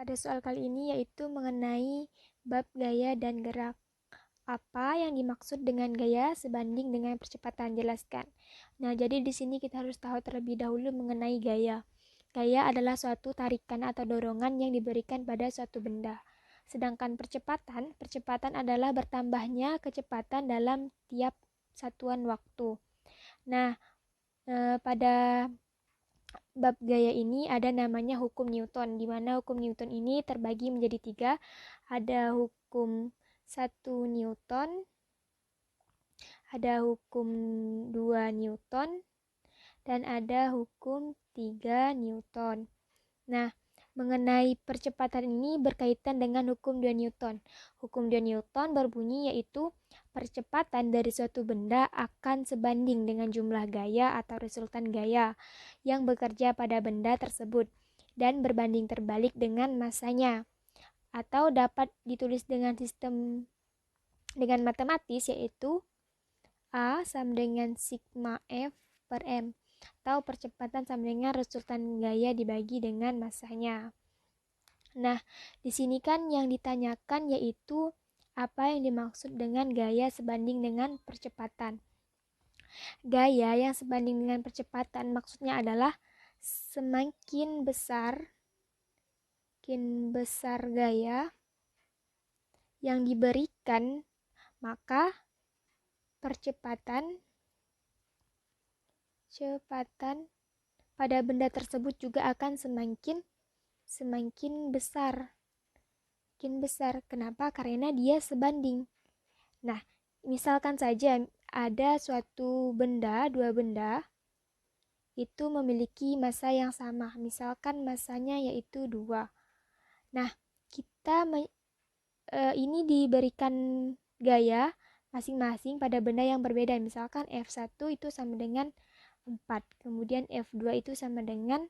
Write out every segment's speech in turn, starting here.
Pada soal kali ini yaitu mengenai bab gaya dan gerak. Apa yang dimaksud dengan gaya sebanding dengan percepatan? Jelaskan. Nah, jadi di sini kita harus tahu terlebih dahulu mengenai gaya. Gaya adalah suatu tarikan atau dorongan yang diberikan pada suatu benda. Sedangkan percepatan adalah bertambahnya kecepatan dalam tiap satuan waktu. Nah, pada bab gaya ini ada namanya hukum Newton, di mana hukum Newton ini terbagi menjadi 3. Ada hukum 1 Newton, ada hukum 2 Newton, dan ada hukum 3 Newton. Nah, mengenai percepatan ini berkaitan dengan hukum 2 Newton. Hukum 2 Newton berbunyi yaitu percepatan dari suatu benda akan sebanding dengan jumlah gaya atau resultan gaya yang bekerja pada benda tersebut dan berbanding terbalik dengan masanya. Atau dapat ditulis dengan sistem dengan matematis yaitu A sama dengan sigma F per M, atau percepatan sama dengan resultan gaya dibagi dengan masanya. Nah, di sini kan yang ditanyakan yaitu apa yang dimaksud dengan gaya sebanding dengan percepatan. Gaya yang sebanding dengan percepatan maksudnya adalah semakin besar gaya yang diberikan, maka percepatan pada benda tersebut juga akan semakin besar. Kenapa? Karena dia sebanding. Nah, misalkan saja ada suatu benda, dua benda itu memiliki massa yang sama. Misalkan massanya yaitu 2. Nah, kita ini diberikan gaya masing-masing pada benda yang berbeda. Misalkan F1 itu sama dengan 4, kemudian F2 itu sama dengan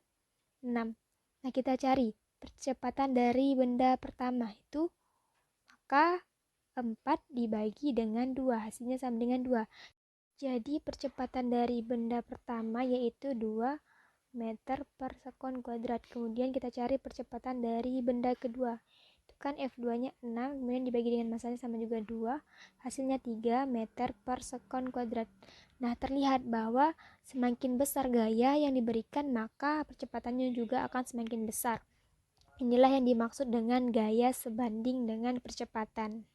6. Nah, kita cari percepatan dari benda pertama itu, maka 4 dibagi dengan 2, hasilnya sama dengan 2. Jadi percepatan dari benda pertama yaitu 2 meter per sekon kuadrat. Kemudian kita cari percepatan dari benda kedua. Itu kan F2 nya 6, kemudian dibagi dengan masanya sama juga 2, hasilnya 3 meter per sekon kuadrat. Nah, terlihat bahwa semakin besar gaya yang diberikan, maka percepatannya juga akan semakin besar. Inilah yang dimaksud dengan gaya sebanding dengan percepatan.